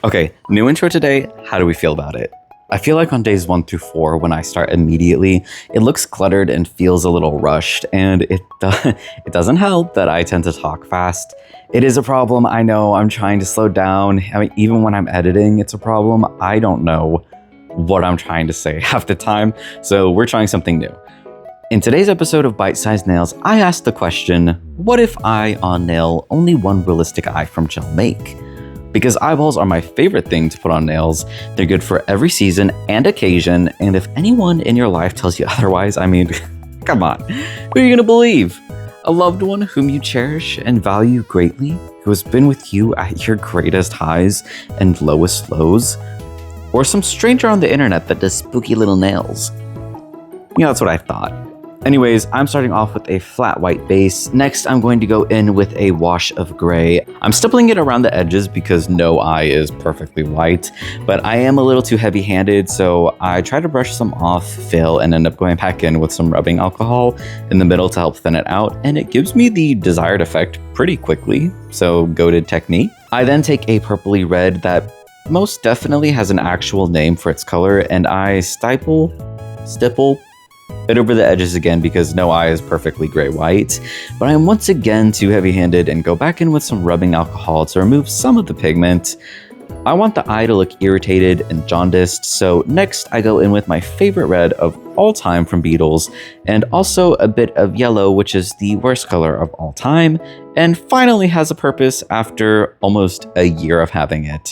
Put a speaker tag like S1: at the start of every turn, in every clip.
S1: Okay, new intro today. How do we feel about it? I feel like on days 1 through 4, when I start immediately, it looks cluttered and feels a little rushed, and it doesn't help that I tend to talk fast. It is a problem, I know. I'm trying to slow down. I mean, even when I'm editing, it's a problem. I don't know what I'm trying to say half the time, so we're trying something new. In today's episode of Bite Sized Nails, I asked the question, what if I on nail only one realistic eye from gel make? Because eyeballs are my favorite thing to put on nails. They're good for every season and occasion, and if anyone in your life tells you otherwise, I mean, come on, who are you gonna believe? A loved one whom you cherish and value greatly, who has been with you at your greatest highs and lowest lows? Or some stranger on the internet that does spooky little nails? Yeah, that's what I thought. Anyways, I'm starting off with a flat white base. Next, I'm going to go in with a wash of gray. I'm stippling it around the edges because no eye is perfectly white, but I am a little too heavy-handed, so I try to brush some off, fail, and end up going back in with some rubbing alcohol in the middle to help thin it out, and it gives me the desired effect pretty quickly, so goated technique. I then take a purpley red that most definitely has an actual name for its color, and I stipple it over the edges again because no eye is perfectly gray-white, but I am once again too heavy-handed and go back in with some rubbing alcohol to remove some of the pigment. I want the eye to look irritated and jaundiced, so next I go in with my favorite red of all time from Beetles, and also a bit of yellow, which is the worst color of all time, and finally has a purpose after almost a year of having it.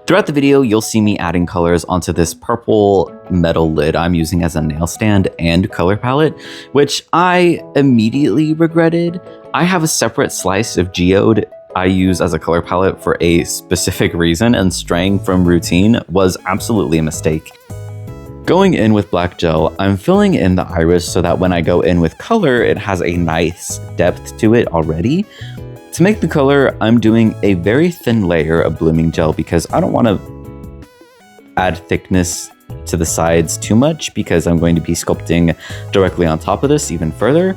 S1: Throughout the video, you'll see me adding colors onto this purple metal lid I'm using as a nail stand and color palette, which I immediately regretted. I have a separate slice of geode I use as a color palette for a specific reason, and straying from routine was absolutely a mistake. Going in with black gel, I'm filling in the iris so that when I go in with color, it has a nice depth to it already. To make the color, I'm doing a very thin layer of blooming gel because I don't want to add thickness to the sides too much because I'm going to be sculpting directly on top of this even further.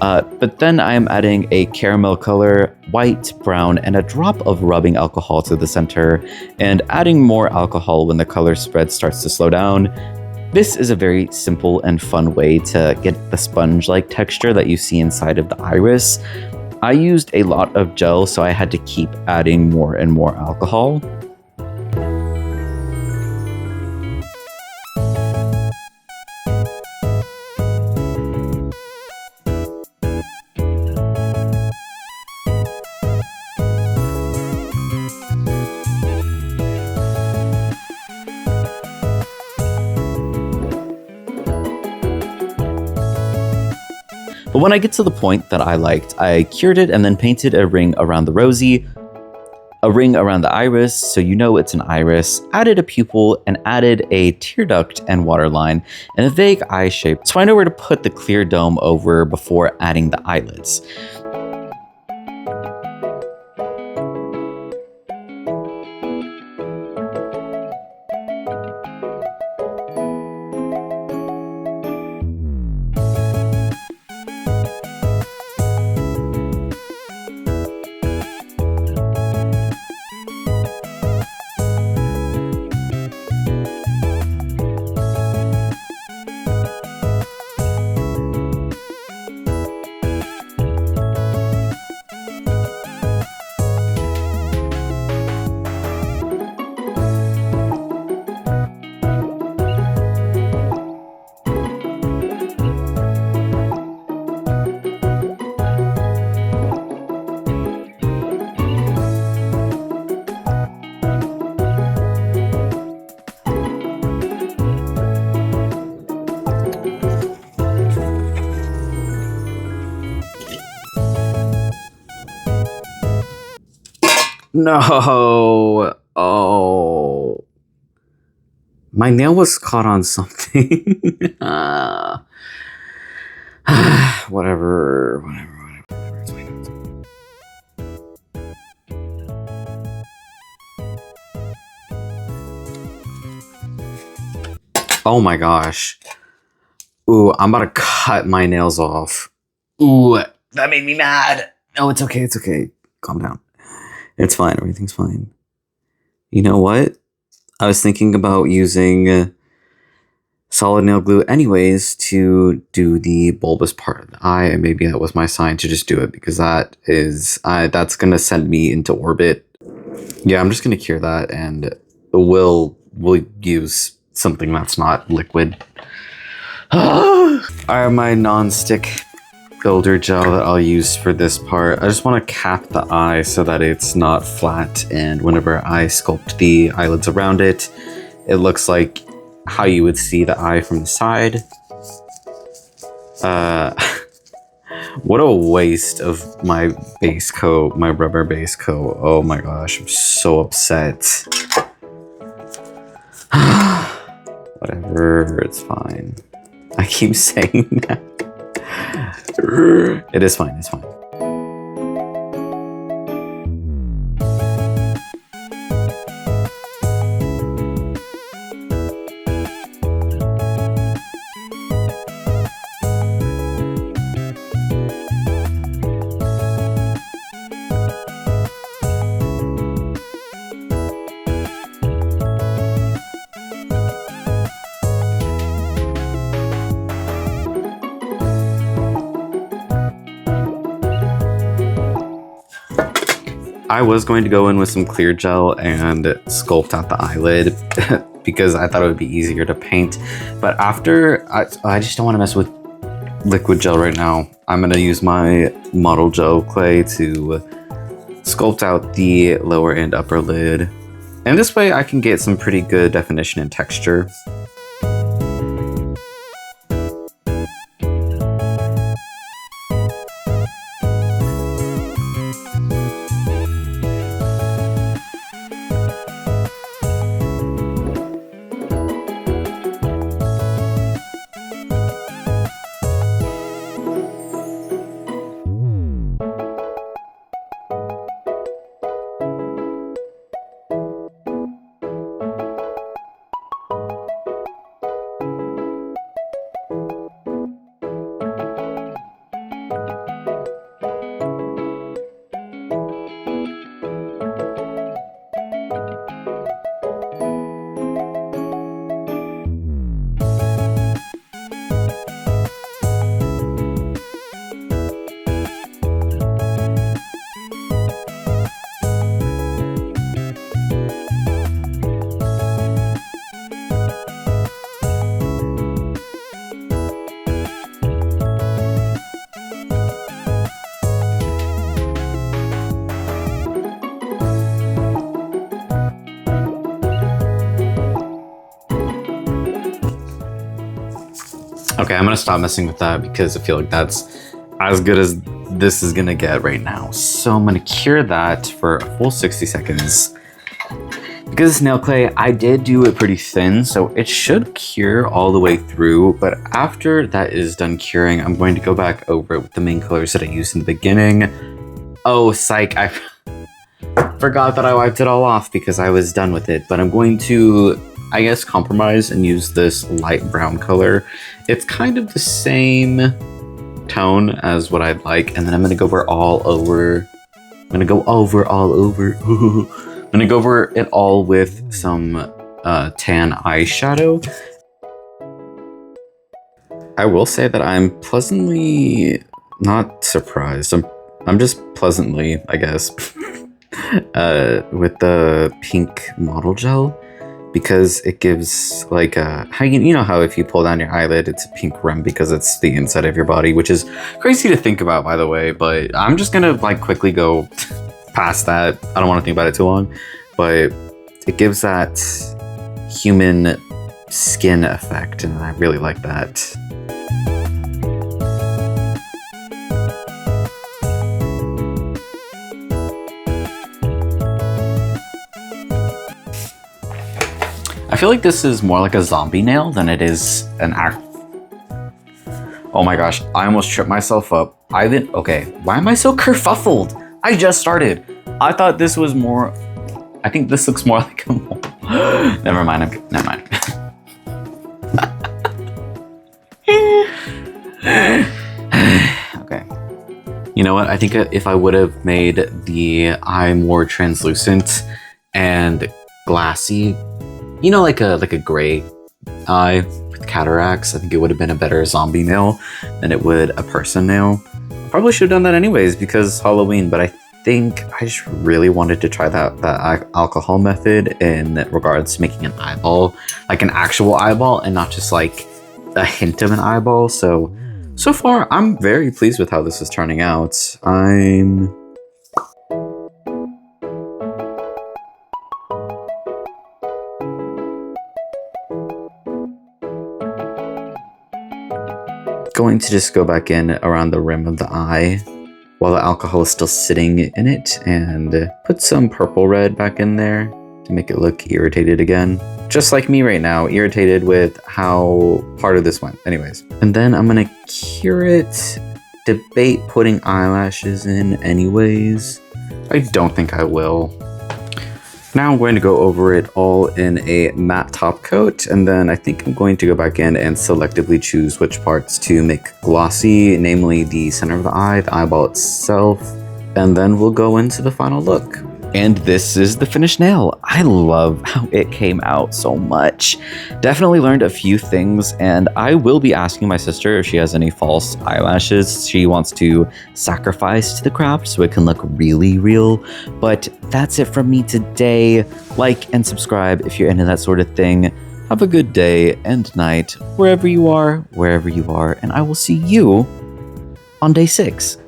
S1: But then I am adding a caramel color, white, brown, and a drop of rubbing alcohol to the center, and adding more alcohol when the color spread starts to slow down. This is a very simple and fun way to get the sponge-like texture that you see inside of the iris. I used a lot of gel, so I had to keep adding more and more alcohol. But when I get to the point that I liked, I cured it and then painted a ring around the rosy, a ring around the iris, so you know it's an iris, added a pupil, and added a tear duct and waterline, and a vague eye shape, so I know where to put the clear dome over before adding the eyelids. No. Oh. My nail was caught on something. Whatever. Oh my gosh. Ooh, I'm about to cut my nails off. Ooh, that made me mad. No, it's okay. It's okay. Calm down. It's fine. Everything's fine. You know what? I was thinking about using solid nail glue anyways to do the bulbous part of the eye, and maybe that was my sign to just do it because that's gonna send me into orbit. Yeah, I'm just gonna cure that, and we'll use something that's not liquid. I have my non-stick builder gel that I'll use for this part. I just want to cap the eye so that it's not flat, and whenever I sculpt the eyelids around it, it looks like how you would see the eye from the side. What a waste of my base coat, my rubber base coat. Oh my gosh, I'm so upset. Whatever, it's fine. I keep saying that. It is fine, it's fine. I was going to go in with some clear gel and sculpt out the eyelid because I thought it would be easier to paint. But after, I just don't want to mess with liquid gel right now. I'm going to use my model gel clay to sculpt out the lower and upper lid. And this way I can get some pretty good definition and texture. Okay, I'm gonna stop messing with that because I feel like that's as good as this is gonna get right now. So I'm gonna cure that for a full 60 seconds. Because it's nail clay, I did do it pretty thin, so it should cure all the way through. But after that is done curing, I'm going to go back over it with the main colors that I used in the beginning. Oh, psych, I forgot that I wiped it all off because I was done with it. But I'm going to, I guess, compromise and use this light brown color. It's kind of the same tone as what I'd like, and then I'm gonna go over all over. I'm gonna go over it all with some tan eyeshadow. I will say that I'm pleasantly not surprised. I'm just pleasantly, I guess, with the pink model gel. Because it gives like how you know how if you pull down your eyelid, it's a pink rim because it's the inside of your body, which is crazy to think about, by the way. But I'm just gonna like quickly go past that. I don't want to think about it too long, but it gives that human skin effect, and I really like that. I feel like this is more like a zombie nail than it is an act. Oh my gosh, I almost tripped myself up. Okay, why am I so kerfuffled? I just started. I thought this was more, I think this looks more like a mole. Never mind, never mind. Okay. You know what, I think if I would have made the eye more translucent and glassy, you know, like a gray eye with cataracts. I think it would have been a better zombie nail than it would a person nail. Probably should have done that anyways because Halloween, but I think I just really wanted to try that alcohol method in regards to making an eyeball, like an actual eyeball and not just like a hint of an eyeball. So far, I'm very pleased with how this is turning out. I'm going to just go back in around the rim of the eye while the alcohol is still sitting in it and put some purple red back in there to make it look irritated again. Just like me right now, irritated with how part of this went. Anyways, and then I'm gonna cure it. Debate putting eyelashes in anyways. I don't think I will. Now I'm going to go over it all in a matte top coat, and then I think I'm going to go back in and selectively choose which parts to make glossy, namely the center of the eye, the eyeball itself, and then we'll go into the final look. And this is the finished nail. I love how it came out so much. Definitely learned a few things, and I will be asking my sister if she has any false eyelashes she wants to sacrifice to the craft so it can look really real. But that's it from me today. Like and subscribe if you're into that sort of thing. Have a good day and night, wherever you are, and I will see you on day 6.